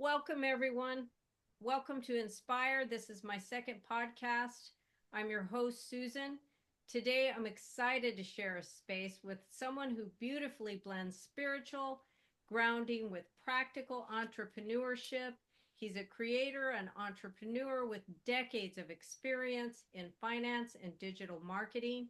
Welcome, everyone. Welcome to Inspire. This is my second podcast. I'm your host, Susan. Today, I'm excited to share a space with someone who beautifully blends spiritual grounding with practical entrepreneurship. He's a creator and entrepreneur with decades of experience in finance and digital marketing,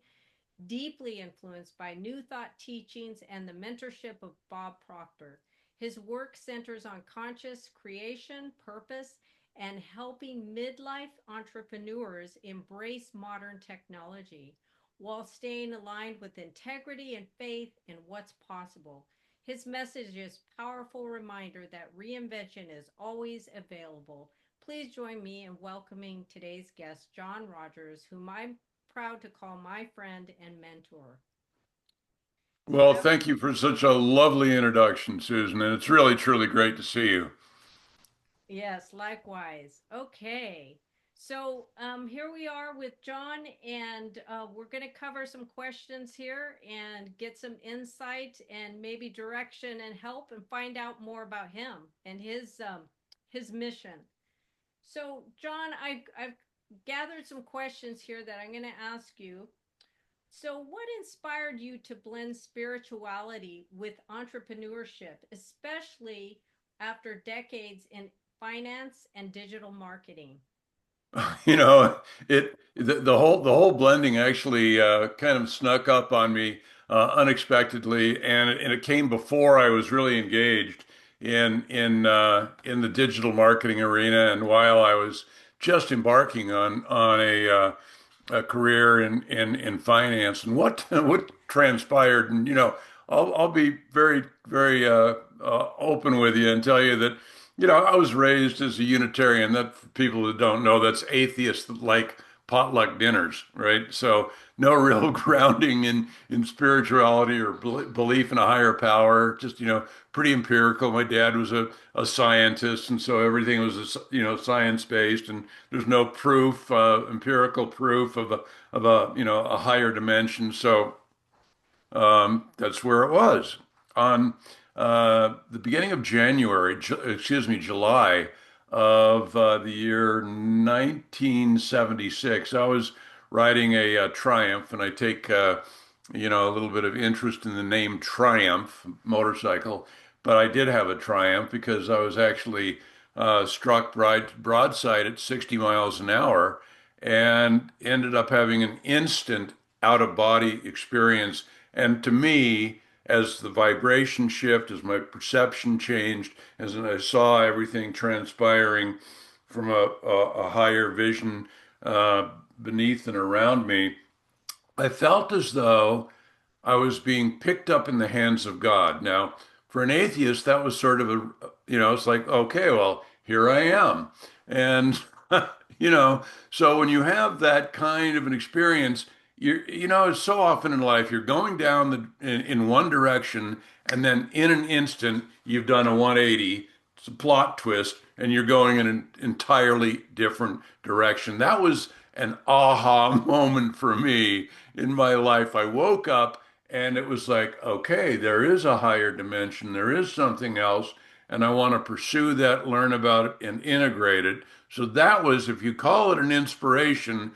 deeply influenced by New Thought teachings and the mentorship of Bob Proctor. His work centers on conscious creation, purpose, and helping midlife entrepreneurs embrace modern technology while staying aligned with integrity and faith in what's possible. His message is a powerful reminder that reinvention is always available. Please join me in welcoming today's guest, John Rogers, whom I'm proud to call my friend and mentor. Well, Yep. thank you for such a lovely introduction, Susan, and it's really truly great to see you. Yes, likewise. Okay. So here we are with John, and we're going to cover some questions here and get some insight and maybe direction and help and find out more about him and his mission. So, John, I've gathered some questions here that I'm going to ask you. So, what inspired you to blend spirituality with entrepreneurship, especially after decades in finance and digital marketing? You know, the whole blending actually kind of snuck up on me unexpectedly, and it came before I was really engaged in the digital marketing arena, and while I was just embarking on a career in finance. And what what transpired, and I'll be very open with you and tell you that I was raised as a Unitarian. That, for people that don't know, that's atheists that like potluck dinners, right? So no real grounding in spirituality or belief in a higher power. Just pretty empirical. My dad was a scientist, and so everything was science based, and there's no proof, empirical proof of a higher dimension. So that's where it was. On the beginning of January, excuse me, July of the year 1976, I was riding a Triumph, and I take a little bit of interest in the name Triumph motorcycle. But I did have a Triumph because I was actually struck broadside at 60 miles an hour and ended up having an instant out of body experience. And to me, as the vibration shift, as my perception changed, as I saw everything transpiring from a higher vision beneath and around me, I felt as though I was being picked up in the hands of God. Now, for an atheist, that was sort of it's like, okay, well, here I am. And, you know, so when you have that kind of an experience, it's so often in life, you're going down in one direction, and then in an instant, you've done a 180. It's a plot twist, and you're going in an entirely different direction. That was an aha moment for me in my life. I woke up and it was like, okay, there is a higher dimension, there is something else, and I want to pursue that, learn about it, and integrate it. So that was, if you call it an inspiration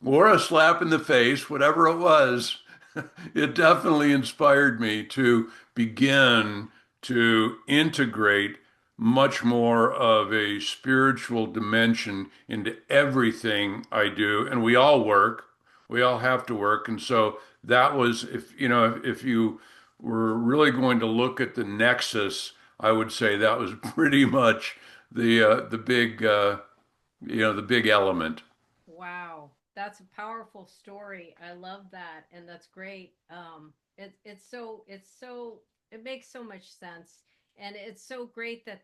or a slap in the face, whatever it was, it definitely inspired me to begin to integrate much more of a spiritual dimension into everything I do. And we all work, we all have to work. And so that was, if you were really going to look at the nexus, I would say that was pretty much the big element. Wow, that's a powerful story. I love that, and that's great. It makes so much sense, and it's so great that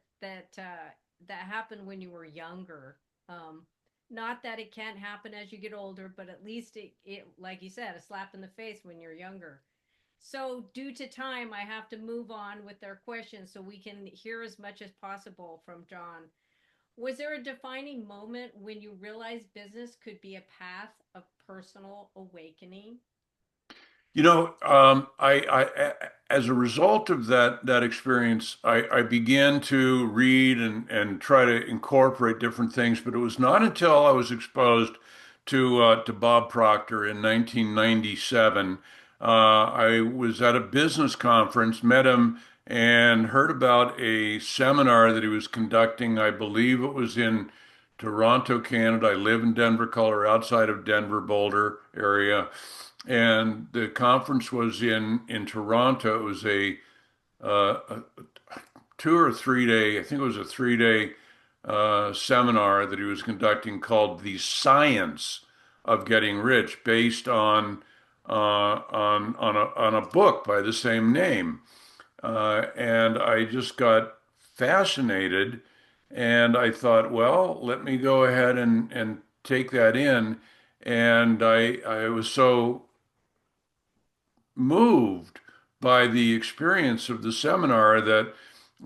happened when you were younger. Um, Not that it can't happen as you get older, but at least it like you said, a slap in the face when you're younger. So, due to time, I have to move on with their questions so we can hear as much as possible from John. Was there a defining moment when you realized business could be a path of personal awakening? As a result of that experience, I began to read and try to incorporate different things. But it was not until I was exposed to Bob Proctor in 1997. I was at a business conference, met him, and heard about a seminar that he was conducting. I believe it was in Toronto, Canada. I live in Denver, Colorado, outside of Denver, Boulder area. And the conference was in Toronto. It was a 2 or 3 day, I think it was a 3 day seminar that he was conducting called "The Science of Getting Rich," based on a book by the same name. And I just got fascinated, and I thought, well, let me go ahead and take that in. And I was so moved by the experience of the seminar that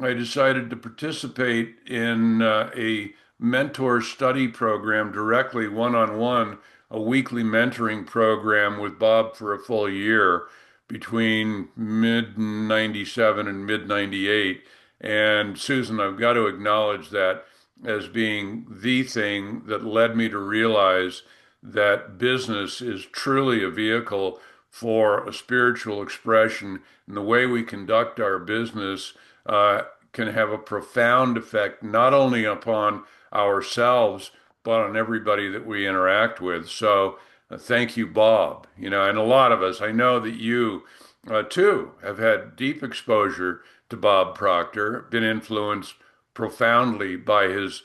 I decided to participate in a mentor study program directly one-on-one, a weekly mentoring program with Bob for a full year between mid 97 and mid 98. And Susan, I've got to acknowledge that as being the thing that led me to realize that business is truly a vehicle for a spiritual expression, and the way we conduct our business can have a profound effect not only upon ourselves but on everybody that we interact with. So, thank you, Bob. And a lot of us, I know that you too have had deep exposure to Bob Proctor, been influenced profoundly by his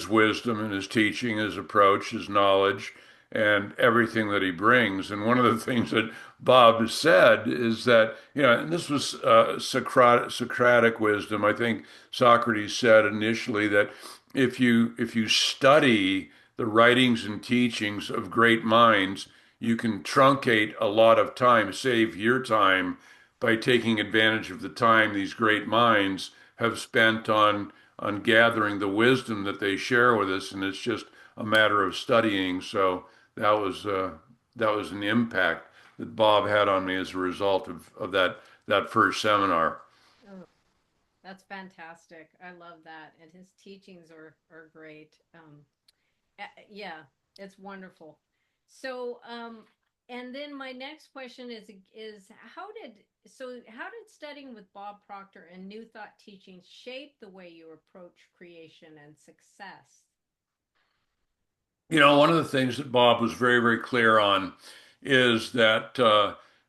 wisdom and his teaching, his approach, his knowledge, and everything that he brings. And one of the things that Bob has said is that, and this was Socratic wisdom. I think Socrates said initially that if you study the writings and teachings of great minds, you can truncate a lot of time, save your time by taking advantage of the time these great minds have spent on gathering the wisdom that they share with us, and it's just a matter of studying. So that was an impact that Bob had on me as a result of that first seminar. Oh, that's fantastic. I love that. And his teachings are great. Yeah, it's wonderful. So, and then my next question is how did studying with Bob Proctor and New Thought teaching shape the way you approach creation and success? One of the things that Bob was very, very clear on is that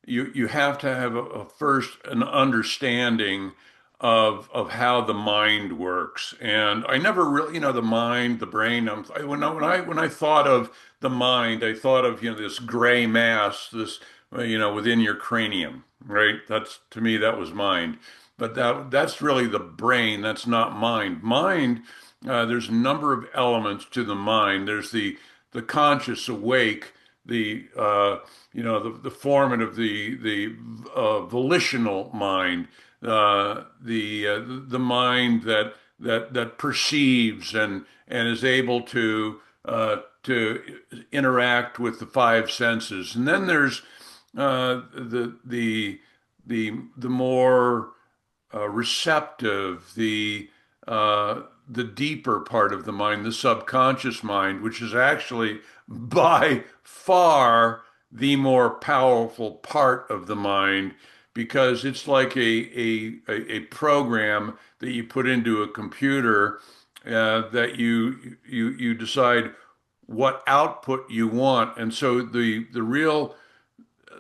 you have to have a first an understanding of how the mind works. And I never really, the mind, the brain. When I thought of the mind, I thought of this gray mass, this within your cranium, right? That's to me that was mind. But that's really the brain. That's not mind. Mind, there's a number of elements to the mind. There's the conscious awake, the formative, the volitional mind, the mind that perceives and is able to interact with the five senses. And then there's the more receptive, the deeper part of the mind, the subconscious mind, which is actually by far the more powerful part of the mind because it's like a program that you put into a computer that you decide what output you want. And so the real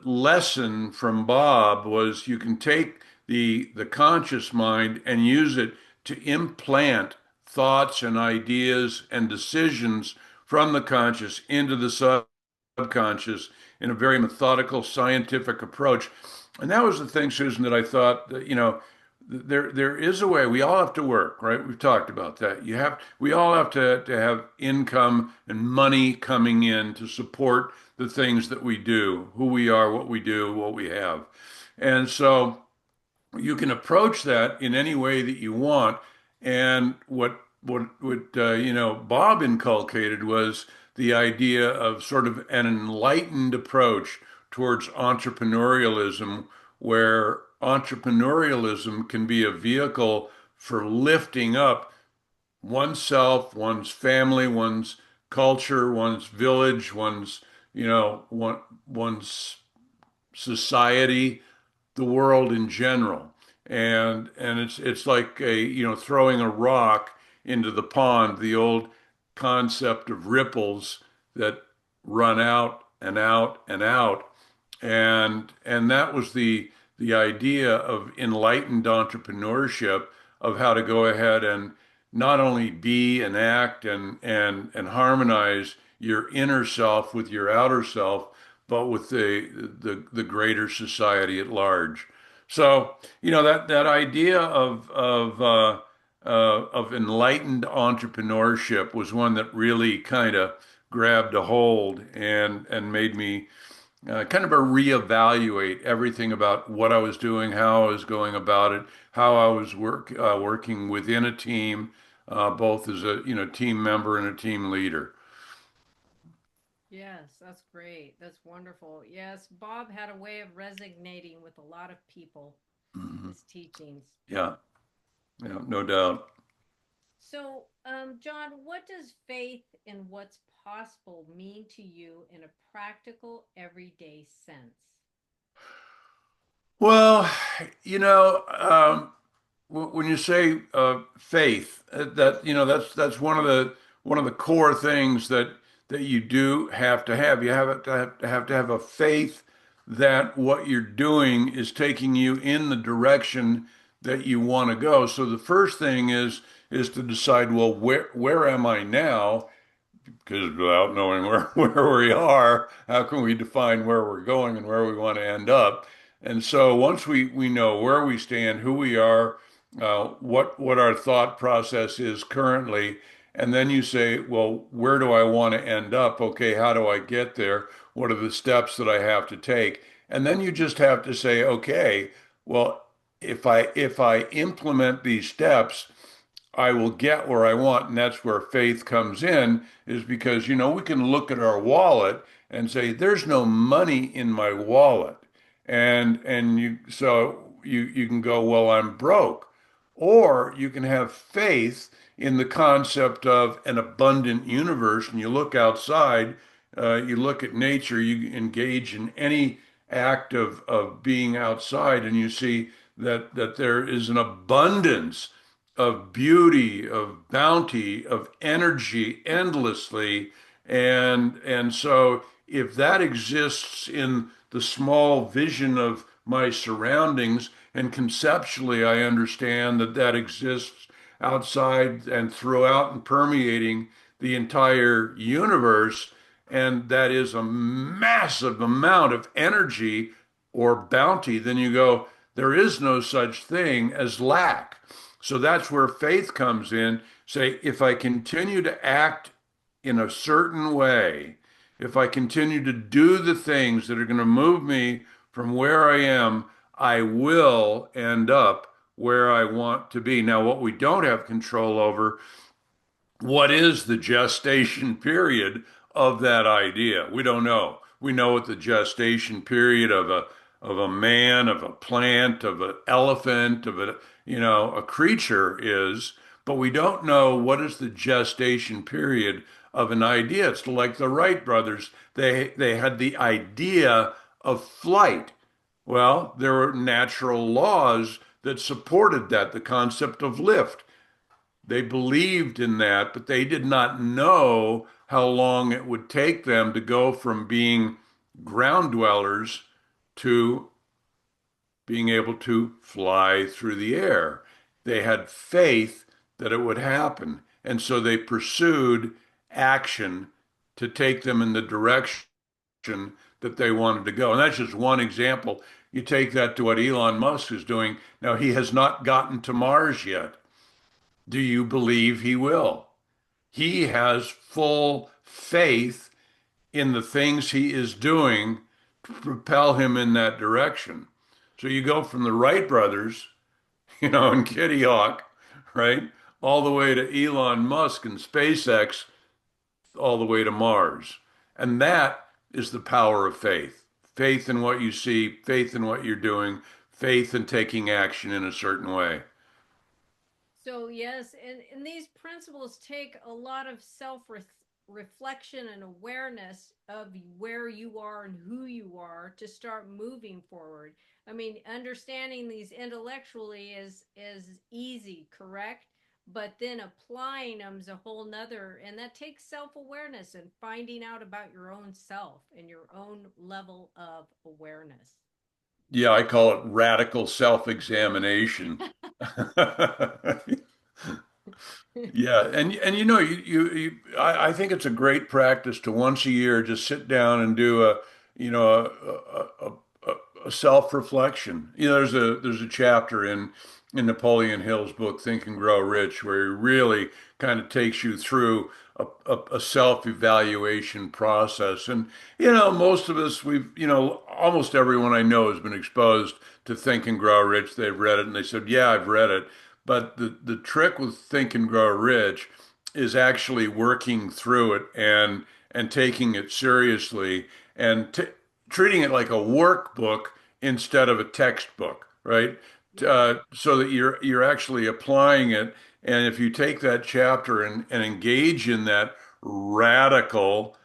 lesson from Bob was you can take the conscious mind and use it to implant thoughts and ideas and decisions from the conscious into the subconscious in a very methodical, scientific approach. And that was the thing, Susan, that I thought that, there is a way. We all have to work, right? We've talked about that. We all have to have income and money coming in to support the things that we do, who we are, what we do, what we have. And so you can approach that in any way that you want. And what Bob inculcated was the idea of sort of an enlightened approach towards entrepreneurialism, where entrepreneurialism can be a vehicle for lifting up oneself, one's family, one's culture, one's village, one's society, the world in general. And it's like throwing a rock into the pond, the old concept of ripples that run out and out and out. And that was the idea of enlightened entrepreneurship, of how to go ahead and not only be and act and harmonize your inner self with your outer self, but with the greater society at large. So, that idea of enlightened entrepreneurship was one that really kind of grabbed a hold and made me kind of a reevaluate everything about what I was doing, how I was going about it, how I was working within a team, both as a team member and a team leader. Yes, that's great. That's wonderful. Yes, Bob had a way of resonating with a lot of people, Mhm. his teachings. Yeah, yeah, no doubt. So, John, what does faith in what's possible mean to you in a practical, everyday sense? Well, when you say faith, that that's one of the core things that you do have to have. You have to have a faith that what you're doing is taking you in the direction that you want to go. So the first thing is to decide, well, where am I now? Because without knowing where we are, how can we define where we're going and where we want to end up? And so once we know where we stand, who we are, what our thought process is currently, and then you say, well, where do I want to end up? Okay, how do I get there? What are the steps that I have to take? And then you just have to say, okay, well, if I implement these steps, I will get where I want. And that's where faith comes in, is because, we can look at our wallet and say, there's no money in my wallet. And you can go, well, I'm broke. Or you can have faith in the concept of an abundant universe, and you look outside, you look at nature, you engage in any act of being outside, and you see that there is an abundance of beauty, of bounty, of energy endlessly. And so if that exists in the small vision of my surroundings, and conceptually I understand that that exists outside and throughout and permeating the entire universe, and that is a massive amount of energy or bounty, then you go, there is no such thing as lack. So that's where faith comes in. Say, if I continue to act in a certain way, if I continue to do the things that are going to move me from where I am, I will end up where I want to be. Now, what we don't have control over, what is the gestation period of that idea? We don't know. We know what the gestation period of a man, of a plant, of an elephant, of a creature is, but we don't know what is the gestation period of an idea. It's like the Wright brothers. They had the idea of flight. Well, there were natural laws that supported that, the concept of lift. They believed in that, but they did not know how long it would take them to go from being ground dwellers to being able to fly through the air. They had faith that it would happen. And so they pursued action to take them in the direction that they wanted to go. And that's just one example. You take that to what Elon Musk is doing. Now, he has not gotten to Mars yet. Do you believe he will? He has full faith in the things he is doing to propel him in that direction. So you go from the Wright brothers, and Kitty Hawk, right, all the way to Elon Musk and SpaceX, all the way to Mars. And that is the power of faith. faith in what you see, faith in what you're doing, faith in taking action in a certain way. So yes, and these principles take a lot of self reflection and awareness of where you are and who you are to start moving forward. I mean, understanding these intellectually is easy, correct? But then applying them is a whole nother, and that takes self-awareness and finding out about your own self and your own level of awareness. Yeah, I call it radical self-examination. Yeah, and I think it's a great practice to once a year just sit down and do a you know a self-reflection. There's a chapter in Napoleon Hill's book Think and Grow Rich where he really kind of takes you through a self-evaluation process. And most of us we've almost everyone I know has been exposed to Think and Grow Rich. They've read it and they said, "Yeah, I've read it." But the trick with Think and Grow Rich is actually working through it and taking it seriously and treating it like a workbook instead of a textbook, right? Yeah. So that you're actually applying it. And if you take that chapter and engage in that radical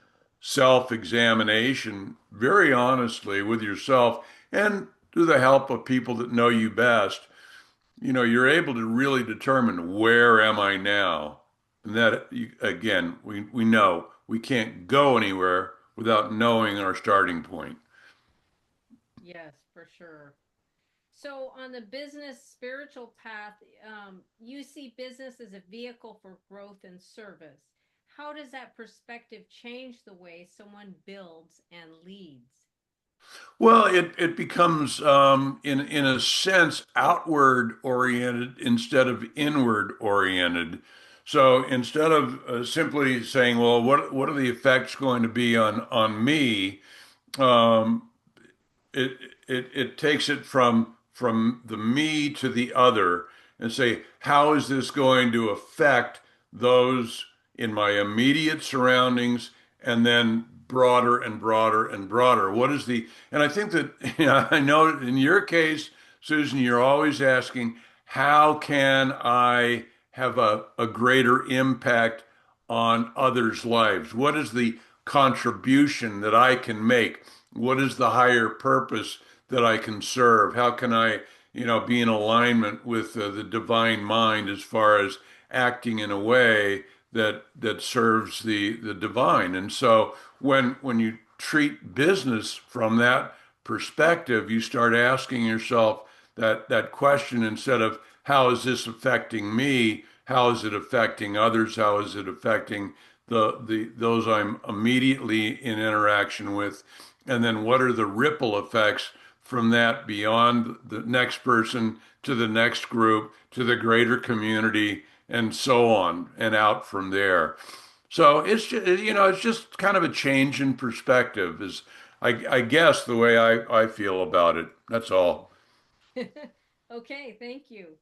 self-examination very honestly with yourself and through the help of people that know you best, you're able to really determine where am I now? And that, again, we know we can't go anywhere without knowing our starting point. Yes, for sure. So, on the business spiritual path, you see business as a vehicle for growth and service. How does that perspective change the way someone builds and leads? Well, it becomes, in a sense, outward oriented instead of inward oriented. So instead of simply saying, "Well, what are the effects going to be on me?" Um, it it takes it from the me to the other and say, how is this going to affect those in my immediate surroundings and then broader and broader and broader? What is the, and I think that, I know in your case, Susan, you're always asking, how can I have a greater impact on others' lives? What is the contribution that I can make? What is the higher purpose that I can serve? How can I, be in alignment with the divine mind as far as acting in a way that serves the divine? And so when you treat business from that perspective, you start asking yourself that question instead of how is this affecting me? How is it affecting others? How is it affecting the those I'm immediately in interaction with? And then what are the ripple effects from that beyond the next person to the next group to the greater community and so on and out from there. So it's just kind of a change in perspective is I guess the way I feel about it. That's all. Okay, thank you.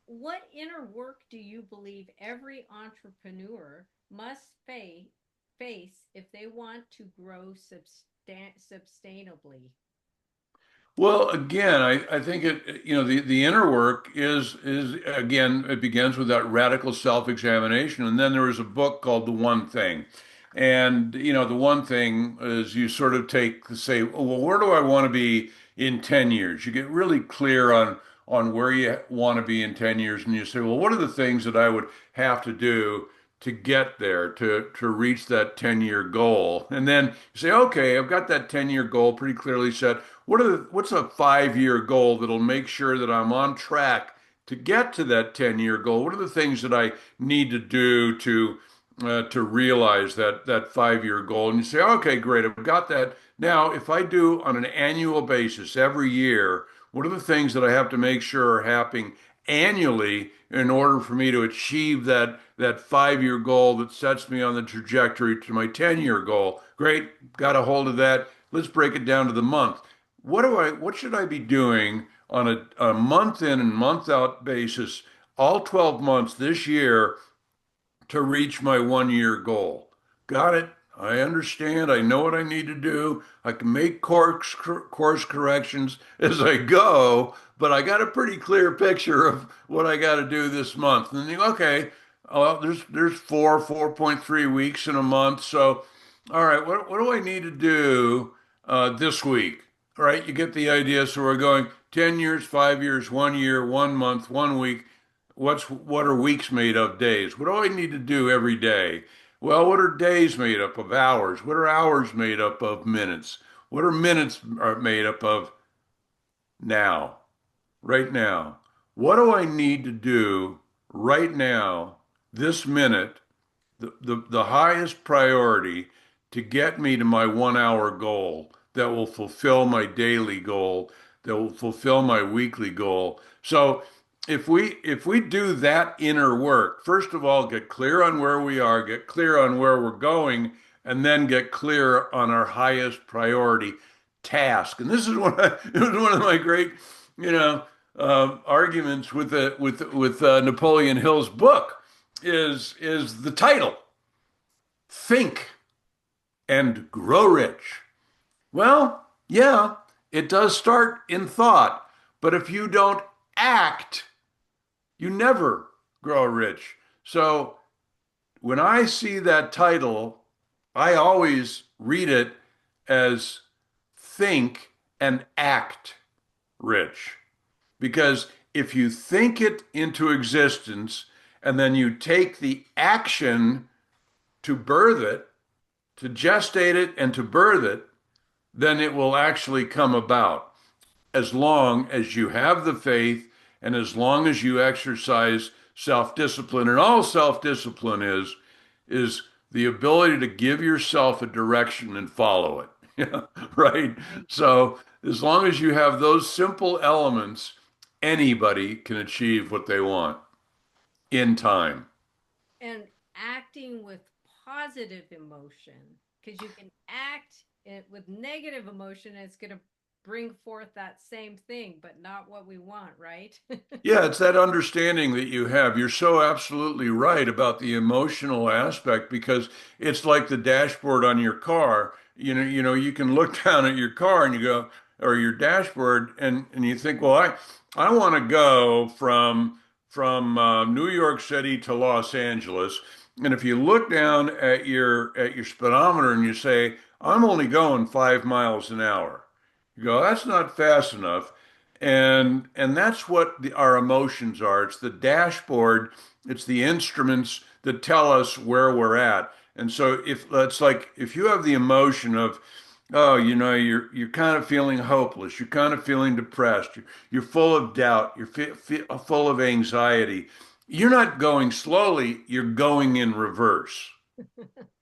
What inner work do you believe every entrepreneur must face if they want to grow sustainably? Well, again, I think the inner work is again it begins with that radical self-examination, and then there is a book called The One Thing, and the one thing is you sort of say, well, where do I want to be in 10 years? You get really clear on where you want to be in 10 years, and you say, well, what are the things that I would have to do to get there to reach that 10-year goal? And then you say, okay, I've got that 10-year goal pretty clearly set. What's a 5-year goal that'll make sure that I'm on track to get to that 10-year goal? What are the things that I need to do to realize that 5-year goal? And you say, okay, great, I've got that. Now, if I do on an annual basis every year, what are the things that I have to make sure are happening annually in order for me to achieve that 5-year goal that sets me on the trajectory to my 10-year goal? Great, got a hold of that. Let's break it down to the month. What should I be doing on a month in and month out basis, all 12 months this year to reach my 1-year goal? Got it? I understand. I know what I need to do. I can make course corrections as I go, but I got a pretty clear picture of what I got to do this month. And you go, okay, well, there's 4.3 weeks in a month. So, all right, what do I need to do this week? All right, you get the idea. So we're going 10 years, 5 years, 1 year, 1 month, 1 week. What are weeks made of? Days. What do I need to do every day? Well, what are days made up of? Hours? What are hours made up of? Minutes? What are minutes are made up of? Now, right now? What do I need to do right now, this minute, the highest priority to get me to my 1 hour goal that will fulfill my daily goal, that will fulfill my weekly goal? So if we do that inner work, first of all, get clear on where we are, get clear on where we're going, and then get clear on our highest priority task. And this is it was one of my great, you know, arguments with Napoleon Hill's book is the title, Think and Grow Rich. Well, yeah, it does start in thought, but if you don't act, you never grow rich. So when I see that title, I always read it as Think and Act Rich. Because if you think it into existence and then you take the action to birth it, to gestate it and to birth it, then it will actually come about. As long as you have the faith and as long as you exercise self-discipline. And all self-discipline is the ability to give yourself a direction and follow it. Right? So as long as you have those simple elements, anybody can achieve what they want in time. And acting with positive emotion, because you can act it with negative emotion, and it's going to bring forth that same thing, but not what we want, right? Yeah, it's that understanding that you have. You're so absolutely right about the emotional aspect because it's like the dashboard on your car. You can look down at your car and you go, or your dashboard, and you think, well, I want to go from New York City to Los Angeles. And if you look down at your speedometer and you say, I'm only going 5 miles an hour, you go, that's not fast enough. And that's what our emotions are. It's the dashboard, it's the instruments that tell us where we're at. And so if that's like if you have the emotion of, oh, you're kind of feeling hopeless, you're kind of feeling depressed, you're full of doubt, full of anxiety. You're not going slowly, you're going in reverse,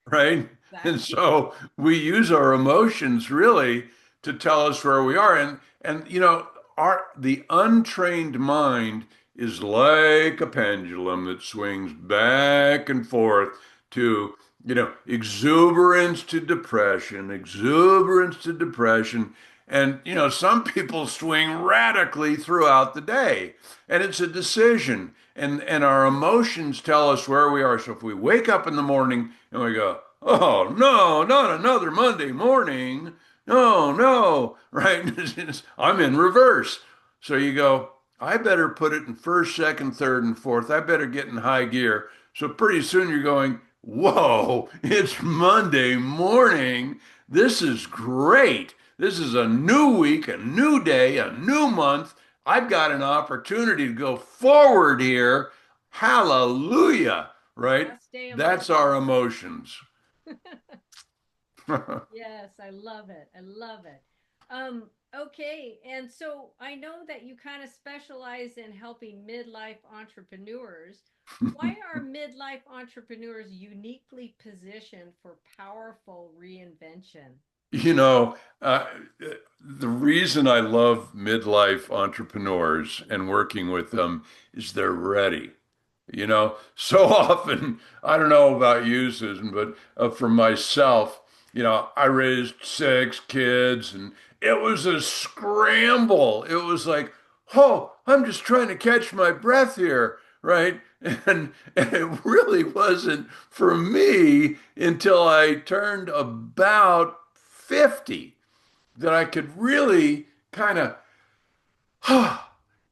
right? And Exactly. so we use our emotions really to tell us where we are. And our the untrained mind is like a pendulum that swings back and forth to, exuberance to depression, exuberance to depression. And, some people swing radically throughout the day. And it's a decision. And our emotions tell us where we are. So if we wake up in the morning and we go, oh, no, not another Monday morning. No, no, right? I'm in reverse. So you go, I better put it in first, second, third, and fourth. I better get in high gear. So pretty soon you're going, whoa, it's Monday morning. This is great. This is a new week, a new day, a new month. I've got an opportunity to go forward here. Hallelujah, right? Best day of my That's our emotions. Yes, I love it. I love it. Okay, and so I know that you kind of specialize in helping midlife entrepreneurs. Why are midlife entrepreneurs uniquely positioned for powerful reinvention? You know, uh, the reason I love midlife entrepreneurs and working with them is they're ready. So often, I don't know about you, Susan, but for myself, I raised 6 kids and it was a scramble. It was like, oh, I'm just trying to catch my breath here. right? And it really wasn't for me until I turned about 50 that I could really kind of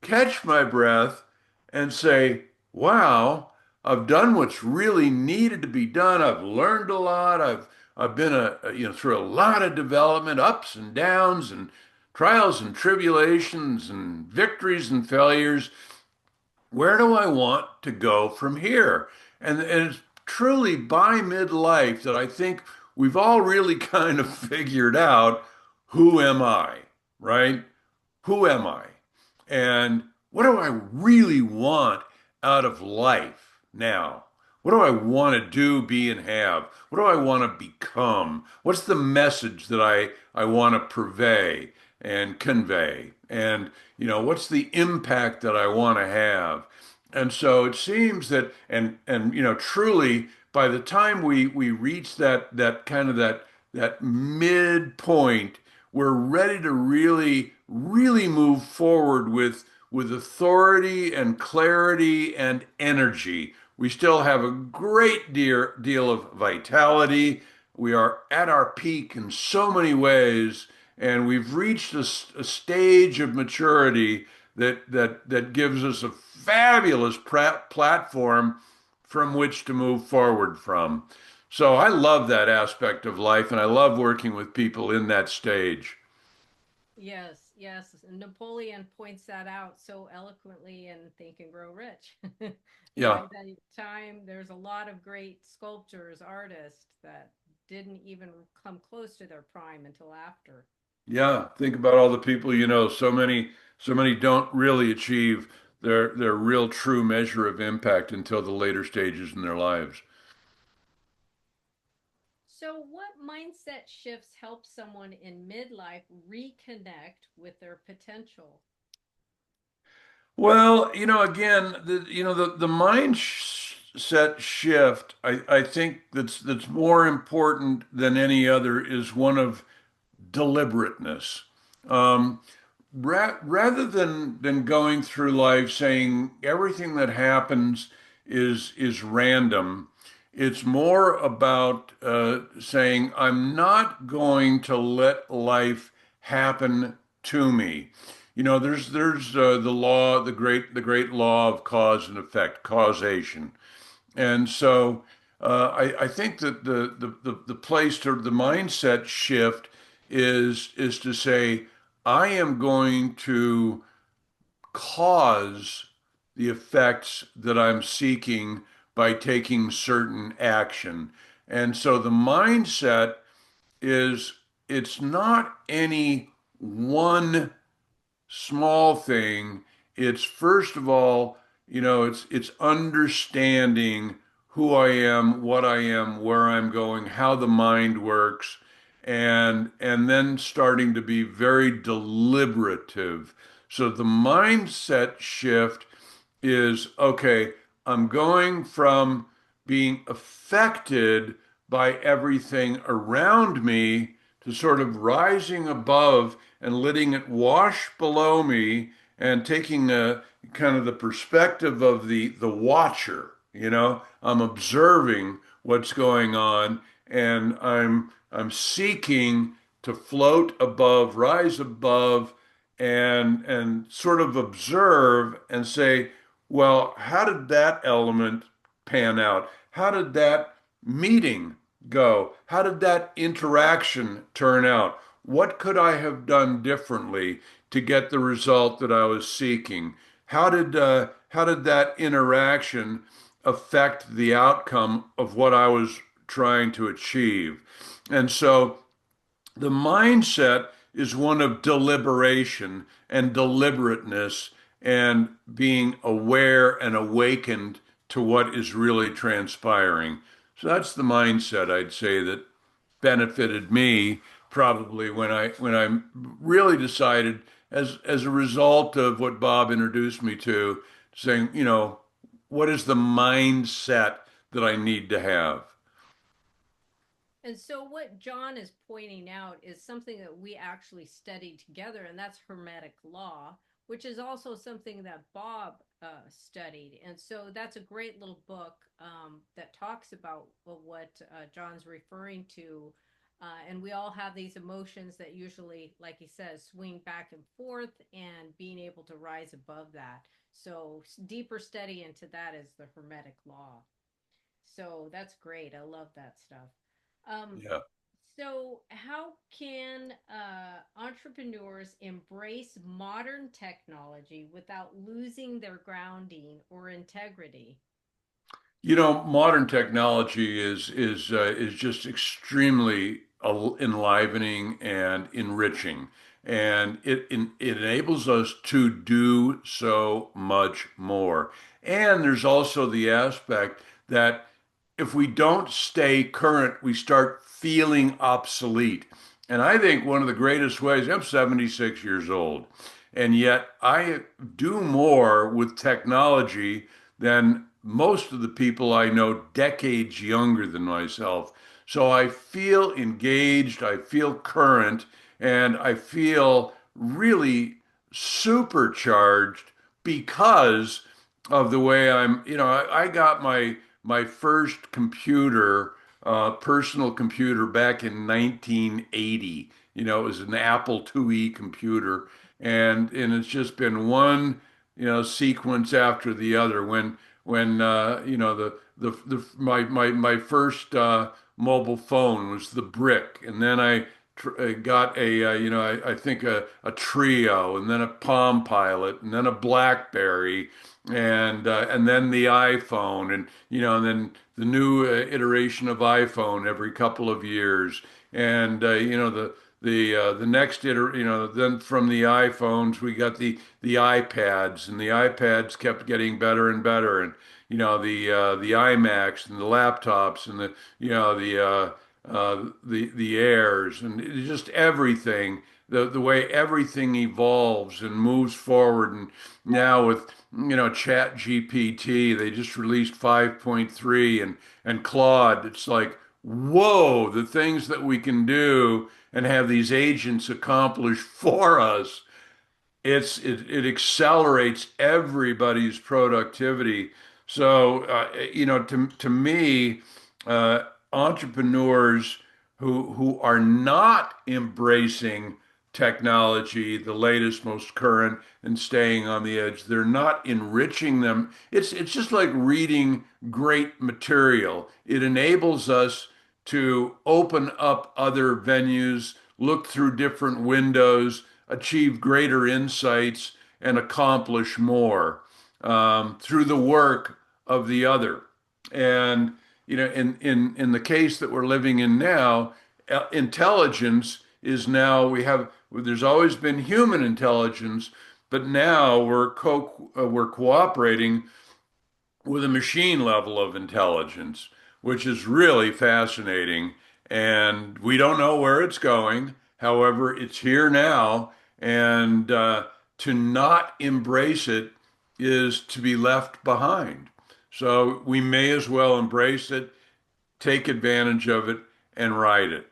catch my breath and say, wow, I've done what's really needed to be done. I've learned a lot. I've been through a lot of development, ups and downs and trials and tribulations and victories and failures. Where do I want to go from here? And it's truly by midlife that I think we've all really kind of figured out, who am I, right? Who am I? And what do I really want out of life now? What do I want to do, be, and have? What do I want to become? What's the message that I want to purvey and convey? And, what's the impact that I want to have? And so it seems that, truly, by the time we reach that kind of that midpoint, we're ready to really move forward with authority and clarity and energy. We still have a great deal of vitality. We are at our peak in so many ways, and we've reached a stage of maturity that gives us a fabulous platform from which to move forward from. So I love that aspect of life, and I love working with people in that stage. Yes, yes. Napoleon points that out so eloquently in Think and Grow Rich. Yeah. By the time, there's a lot of great sculptors, artists that didn't even come close to their prime until after. Yeah, think about all the people you know. So many don't really achieve their real true measure of impact until the later stages in their lives. So, what mindset shifts help someone in midlife reconnect with their potential? Well, again, the mindset shift, I think that's more important than any other is one of deliberateness. Um, Rather than going through life saying everything that happens is random, it's more about saying I'm not going to let life happen to me. There's the great law of cause and effect, causation. And so I think that the place to the mindset shift is to say, I am going to cause the effects that I'm seeking by taking certain action. And so the mindset is it's not any one small thing. It's first of all, it's understanding who I am, what I am, where I'm going, how the mind works, and then starting to be very deliberative. So the mindset shift is okay, I'm going from being affected by everything around me to sort of rising above and letting it wash below me and taking a kind of the perspective of the watcher. I'm observing what's going on, and I'm seeking to float above, rise above, and sort of observe and say, well, how did that element pan out? How did that meeting go? How did that interaction turn out? What could I have done differently to get the result that I was seeking? How did that interaction affect the outcome of what I was trying to achieve? And so the mindset is one of deliberation and deliberateness and being aware and awakened to what is really transpiring. So that's the mindset I'd say that benefited me probably when I really decided as a result of what Bob introduced me to, saying, what is the mindset that I need to have? And so, what John is pointing out is something that we actually studied together, and that's Hermetic law, which is also something that Bob studied. And so that's a great little book that talks about what John's referring to. And we all have these emotions that usually, like he says, swing back and forth, and being able to rise above that. So, deeper study into that is the Hermetic Law. So, that's great. I love that stuff. Um, Yeah. so, how can entrepreneurs embrace modern technology without losing their grounding or integrity? Modern technology is just extremely enlivening and enriching, and it enables us to do so much more. And there's also the aspect that if we don't stay current, we start feeling obsolete. And I think one of the greatest ways, I'm 76 years old, and yet I do more with technology than most of the people I know decades younger than myself. So I feel engaged, I feel current, and I feel really supercharged because of the way I got my first computer, personal computer back in 1980. It was an Apple IIe computer, and it's just been one, sequence after the other. When my first mobile phone was the Brick, and then I got I think a Trio, and then a Palm Pilot, and then a BlackBerry, and then the iPhone, and then the new iteration of iPhone every couple of years, and the next then from the iPhones we got the iPads, and the iPads kept getting better and better, and the iMacs and the laptops and the Airs, and just everything, the way everything evolves and moves forward. And now with Chat GPT, they just released 5.3, and Claude, it's like, whoa, the things that we can do and have these agents accomplish for us. It accelerates everybody's productivity. So to me, entrepreneurs who are not embracing technology, the latest, most current, and staying on the edge, they're not enriching them. It's just like reading great material. It enables us to open up other venues, look through different windows, achieve greater insights, and accomplish more through the work of the other. And in the case that we're living in now, intelligence is now there's always been human intelligence, but now we're cooperating with a machine level of intelligence, which is really fascinating. And we don't know where it's going. However, it's here now. And to not embrace it is to be left behind. So we may as well embrace it, take advantage of it, and ride it.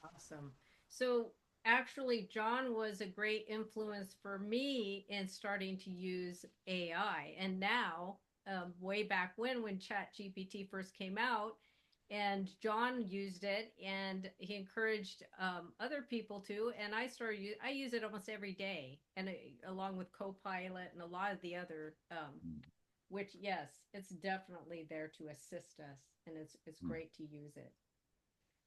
Awesome. So, actually, John was a great influence for me in starting to use AI. And now, way back when Chat GPT first came out, and John used it, and he encouraged other people to, and I use it almost every day, and along with Copilot and a lot of the other, which, yes, it's definitely there to assist us, and it's great to use it.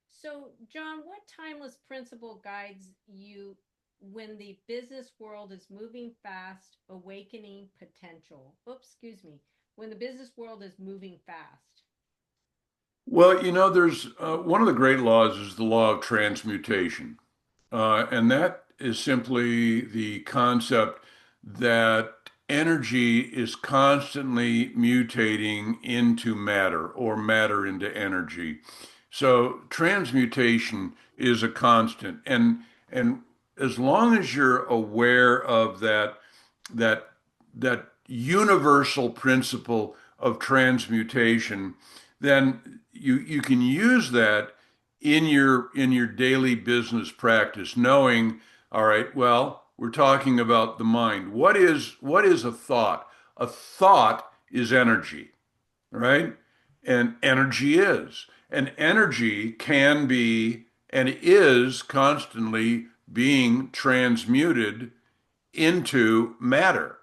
So, John, what timeless principle guides you when the business world is moving fast, awakening potential? Oops, excuse me. When the business world is moving fast. Well, there's one of the great laws is the law of transmutation. And that is simply the concept that energy is constantly mutating into matter, or matter into energy. So transmutation is a constant. And as long as you're aware of that that universal principle of transmutation, then you can use that in your daily business practice, knowing, all right, well, we're talking about the mind. What is a thought? a thought is energy, right? And energy is. And energy can be and is constantly being transmuted into matter.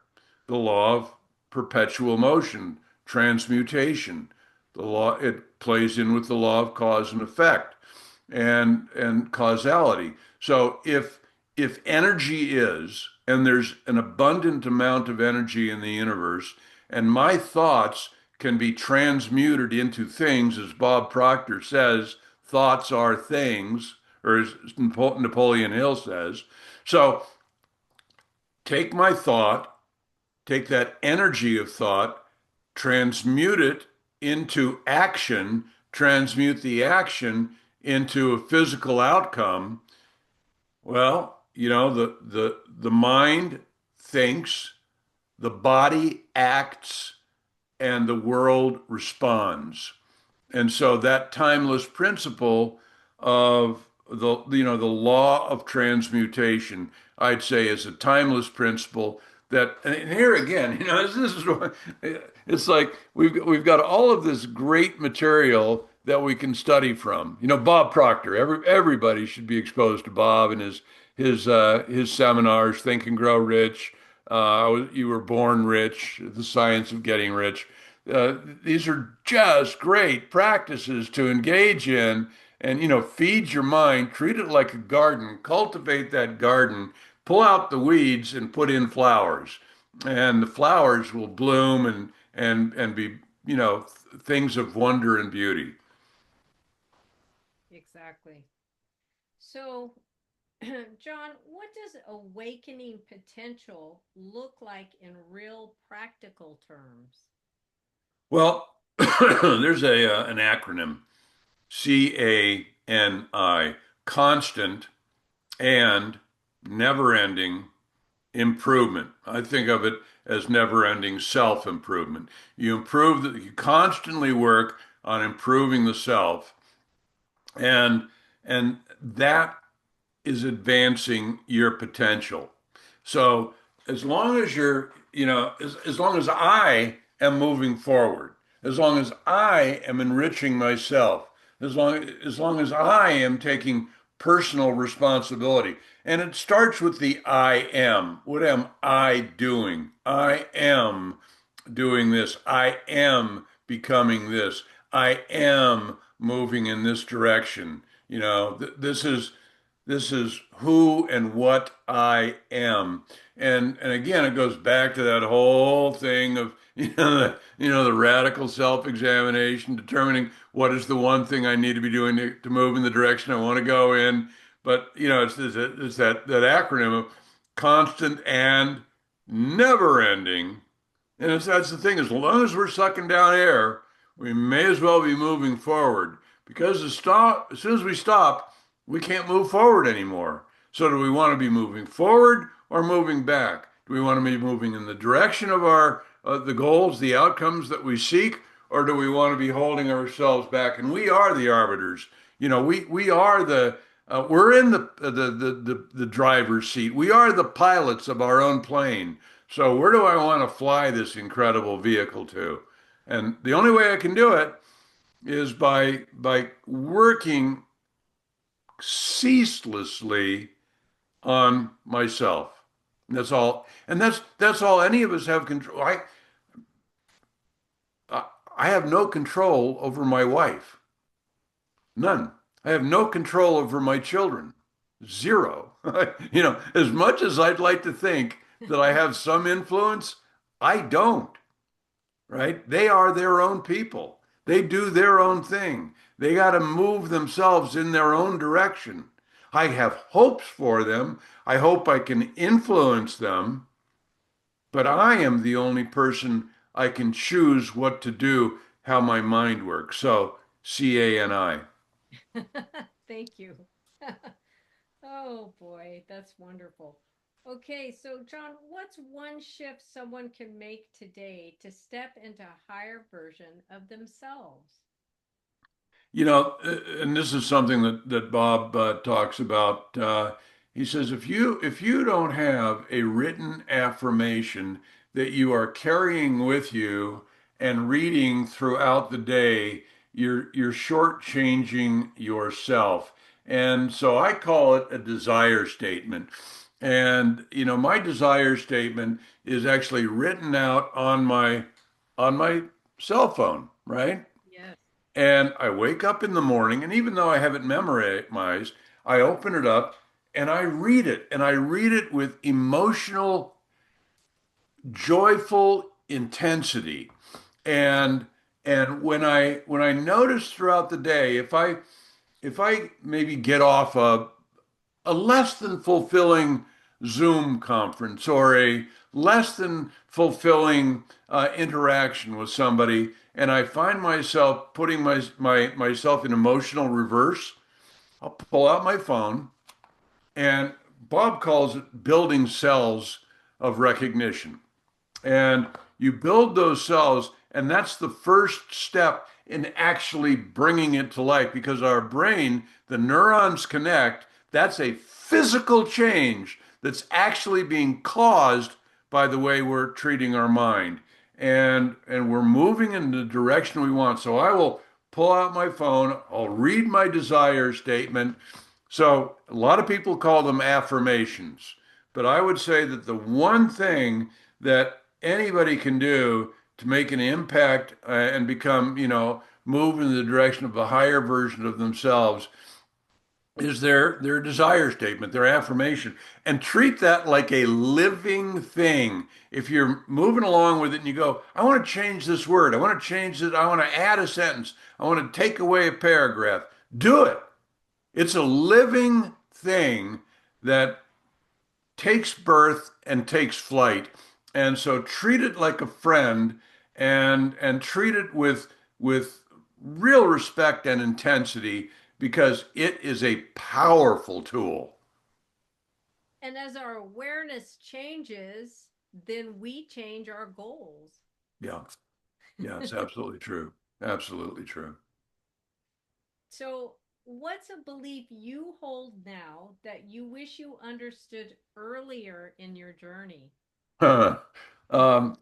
The law of perpetual motion, transmutation. The law, it plays in with the law of cause and effect and causality. So if energy is, and there's an abundant amount of energy in the universe, and my thoughts can be transmuted into things, as Bob Proctor says, thoughts are things, or as Napoleon Hill says. So take my thought, take that energy of thought, transmute it into action, transmute the action into a physical outcome. Well, the mind thinks, the body acts, and the world responds. And so that timeless principle of the law of transmutation, I'd say, is a timeless principle that, and here again, this is it's like we've got all of this great material that we can study from. Bob Proctor. Everybody should be exposed to Bob and his seminars, Think and Grow Rich. You were born rich, the science of getting rich. These are just great practices to engage in and, feed your mind, treat it like a garden, cultivate that garden, pull out the weeds and put in flowers. And the flowers will bloom and be, things of wonder and beauty. Exactly. So, John, what does awakening potential look like in real practical terms? Well, there's an acronym, CANI, constant and never-ending improvement. I think of it as never-ending self-improvement. You constantly work on improving the self, and that is advancing your potential. So as long as as long as I am moving forward, as long as I am enriching myself, as long as I am taking personal responsibility, and it starts with the I am. What am I doing? I am doing this. I am becoming this. I am moving in this direction. This is who and what I am. And again, it goes back to that whole thing of the radical self-examination, determining what is the one thing I need to be doing to move in the direction I want to go in. But it's that acronym of constant and never ending. And that's the thing. As long as we're sucking down air, we may as well be moving forward because as soon as we stop, we can't move forward anymore. So do we want to be moving forward or moving back? Do we want to be moving in the direction of the goals, the outcomes that we seek, or do we want to be holding ourselves back? And we are the arbiters. We are we're in the driver's seat. We are the pilots of our own plane. So where do I want to fly this incredible vehicle to? And the only way I can do it is by working ceaselessly on myself. And that's all. And that's all any of us have control. I have no control over my wife. None. I have no control over my children. Zero. As much as I'd like to think that I have some influence, I don't, right? They are their own people. They do their own thing. They got to move themselves in their own direction. I have hopes for them. I hope I can influence them, but I am the only person I can choose what to do, how my mind works. So, CANI. Thank you. Oh boy, that's wonderful. Okay, so John, what's one shift someone can make today to step into a higher version of themselves? And this is something that Bob talks about. He says if you don't have a written affirmation that you are carrying with you and reading throughout the day, you're shortchanging yourself. And so I call it a desire statement. And my desire statement is actually written out on my cell phone, right? Yes. And I wake up in the morning, and even though I have it memorized, I open it up and I read it, and I read it with emotional, joyful intensity. And when I notice throughout the day, if I maybe get off a less than fulfilling Zoom conference or a less than fulfilling interaction with somebody, and I find myself putting myself in emotional reverse, I'll pull out my phone, and Bob calls it building cells of recognition. And you build those cells, and that's the first step in actually bringing it to life because our brain, the neurons connect. That's a physical change that's actually being caused by the way we're treating our mind. And we're moving in the direction we want. So I will pull out my phone, I'll read my desire statement. So a lot of people call them affirmations, but I would say that the one thing that anybody can do to make an impact and become, move in the direction of a higher version of themselves is their desire statement, their affirmation, and treat that like a living thing. If you're moving along with it and you go, I want to change this word, I want to change it, I want to add a sentence, I want to take away a paragraph, do it. It's a living thing that takes birth and takes flight. And so treat it like a friend and treat it with real respect and intensity because it is a powerful tool. And as our awareness changes, then we change our goals. Yeah. Yeah, it's absolutely true. Absolutely true. So, what's a belief you hold now that you wish you understood earlier in your journey? um,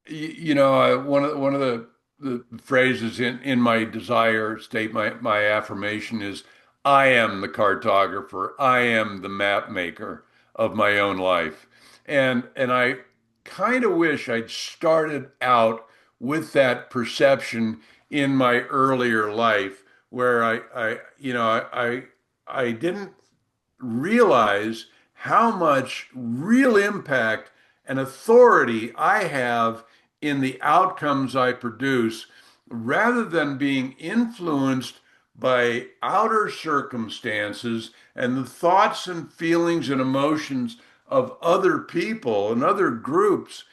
one of the phrases in my desire state, my affirmation is, I am the cartographer. I am the map maker of my own life. And I kind of wish I'd started out with that perception in my earlier life where I didn't realize how much real impact and authority I have in the outcomes I produce rather than being influenced by outer circumstances and the thoughts and feelings and emotions of other people and other groups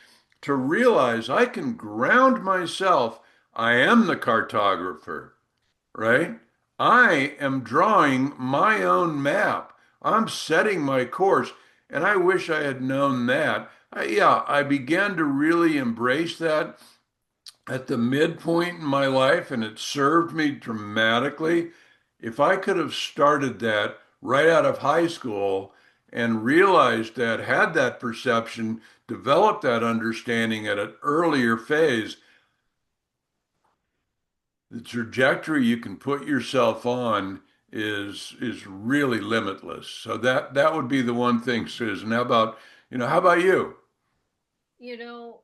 to realize I can ground myself. I am the cartographer, right? I am drawing my own map. I'm setting my course. And I wish I had known that. I began to really embrace that at the midpoint in my life, and it served me dramatically. If I could have started that right out of high school and realized that, had that perception, developed that understanding at an earlier phase, the trajectory you can put yourself on is really limitless. So that would be the one thing, Susan. How about you? You know,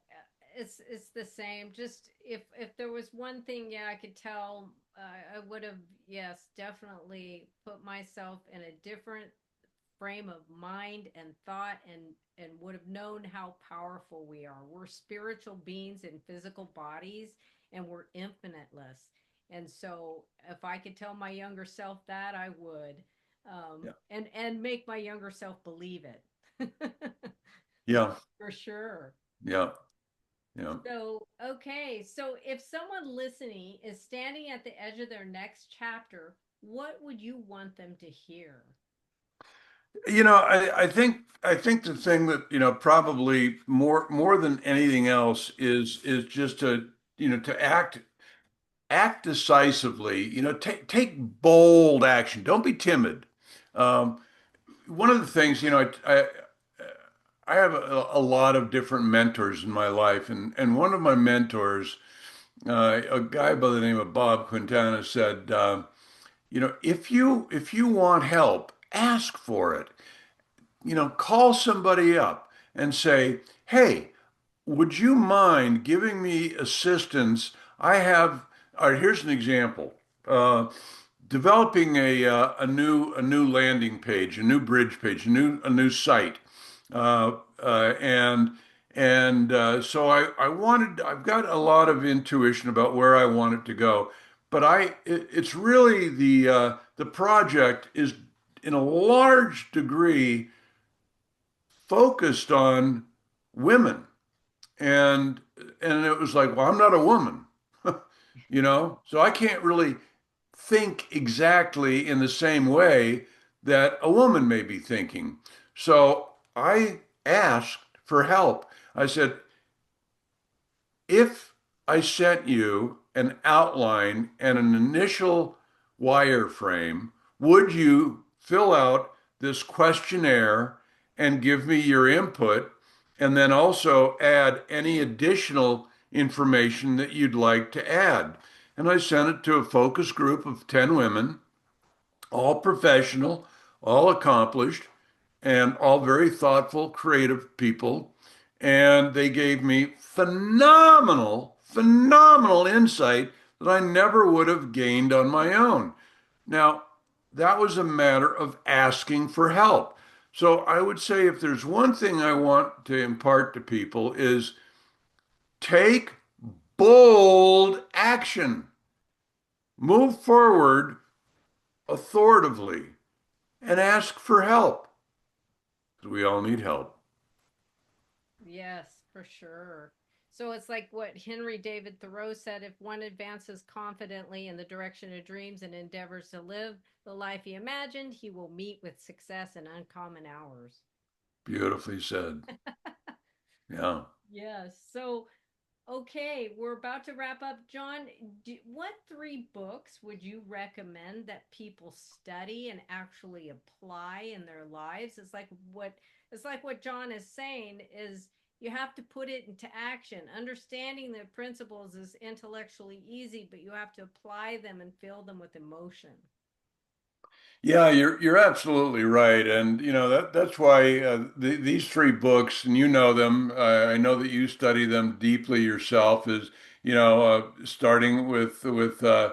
it's the same. Just if there was one thing, yeah, I could tell, I would have, yes, definitely put myself in a different frame of mind and thought, and would have known how powerful we are. We're spiritual beings in physical bodies, and we're infiniteless. And so if I could tell my younger self that, I would, Yeah. and make my younger self believe it. Yeah. For sure. Yeah. Yeah. So, okay. So, if someone listening is standing at the edge of their next chapter, what would you want them to hear? I think the thing that, probably more than anything else is just to act decisively, take bold action. Don't be timid. Um, One of the things, I have a lot of different mentors in my life, and one of my mentors, a guy by the name of Bob Quintana, said, if you want help, ask for it. Call somebody up and say, "Hey, would you mind giving me assistance? I have, all right, here's an example. Developing a new landing page, a new bridge page, a new site. So I've got a lot of intuition about where I want it to go, but it's really the project is in a large degree focused on women. And and it was like, well, I'm not a woman, so I can't really think exactly in the same way that a woman may be thinking. So I asked for help. I said, if I sent you an outline and an initial wireframe, would you fill out this questionnaire and give me your input, and then also add any additional information that you'd like to add? And I sent it to a focus group of 10 women, all professional, all accomplished, and all very thoughtful, creative people. And they gave me phenomenal, phenomenal insight that I never would have gained on my own. Now, that was a matter of asking for help. So I would say if there's one thing I want to impart to people is take bold action. Move forward authoritatively and ask for help, because we all need help. Yes, for sure. So it's like what Henry David Thoreau said, if one advances confidently in the direction of dreams and endeavors to live the life he imagined, he will meet with success in uncommon hours. Beautifully said. Yeah. Yes. So, okay, we're about to wrap up. John, what three books would you recommend that people study and actually apply in their lives? It's like what John is saying is you have to put it into action. Understanding the principles is intellectually easy, but you have to apply them and fill them with emotion. Yeah, you're absolutely right, and that's why these three books, and you know them. I know that you study them deeply yourself. Is starting with uh,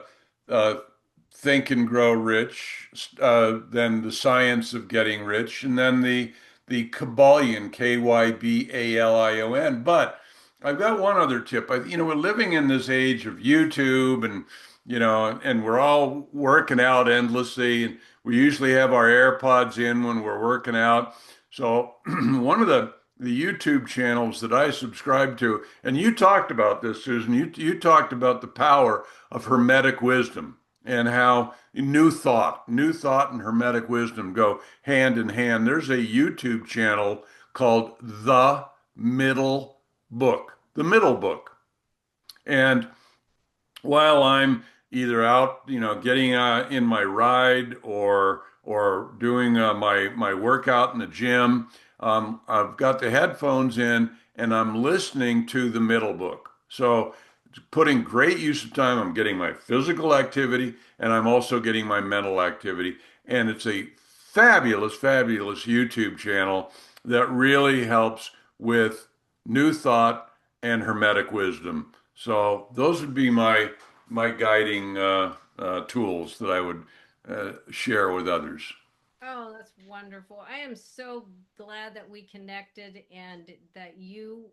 Think and Grow Rich, then The Science of Getting Rich, and then the Kybalion, Kybalion. But I've got one other tip. We're living in this age of YouTube, and we're all working out endlessly, and we usually have our AirPods in when we're working out. So one of the YouTube channels that I subscribe to, and you talked about this, Susan, you talked about the power of Hermetic wisdom and how new thought and Hermetic wisdom go hand in hand. There's a YouTube channel called The Middle Book. And while I'm either out, getting in my ride or doing my workout in the gym, I've got the headphones in and I'm listening to the middle book. So it's putting great use of time. I'm getting my physical activity and I'm also getting my mental activity. And it's a fabulous, fabulous YouTube channel that really helps with new thought and Hermetic wisdom. So those would be my guiding tools that I would share with others. Oh, that's wonderful. I am so glad that we connected and that you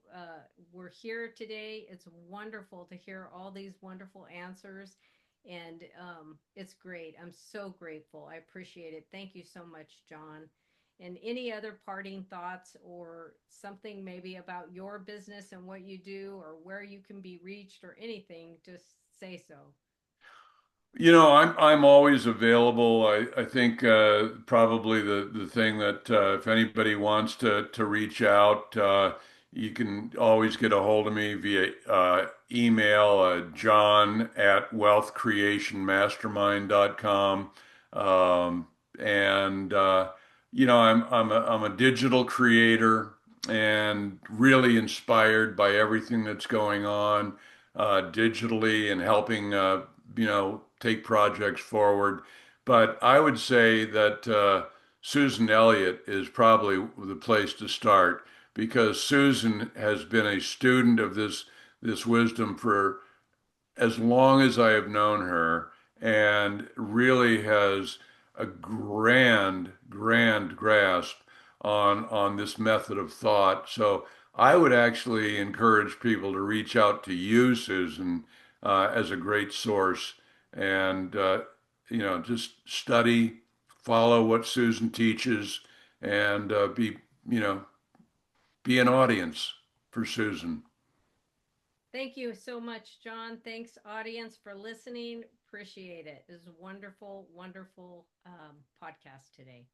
were here today. It's wonderful to hear all these wonderful answers. And it's great. I'm so grateful. I appreciate it. Thank you so much, John. And any other parting thoughts or something maybe about your business and what you do or where you can be reached or anything, just say so. I'm always available. I think probably the thing that if anybody wants to reach out, you can always get a hold of me via email, john at wealthcreationmastermind.com. And I'm a digital creator. and really inspired by everything that's going on digitally and helping take projects forward. But I would say that Susan Elliott is probably the place to start because Susan has been a student of this wisdom for as long as I have known her and really has a grand grasp on this method of thought. So I would actually encourage people to reach out to you, Susan, as a great source and just study, follow what Susan teaches, and you know, be an audience for Susan. Thank you so much, John. Thanks, audience, for listening. Appreciate it. It was a wonderful, wonderful podcast today.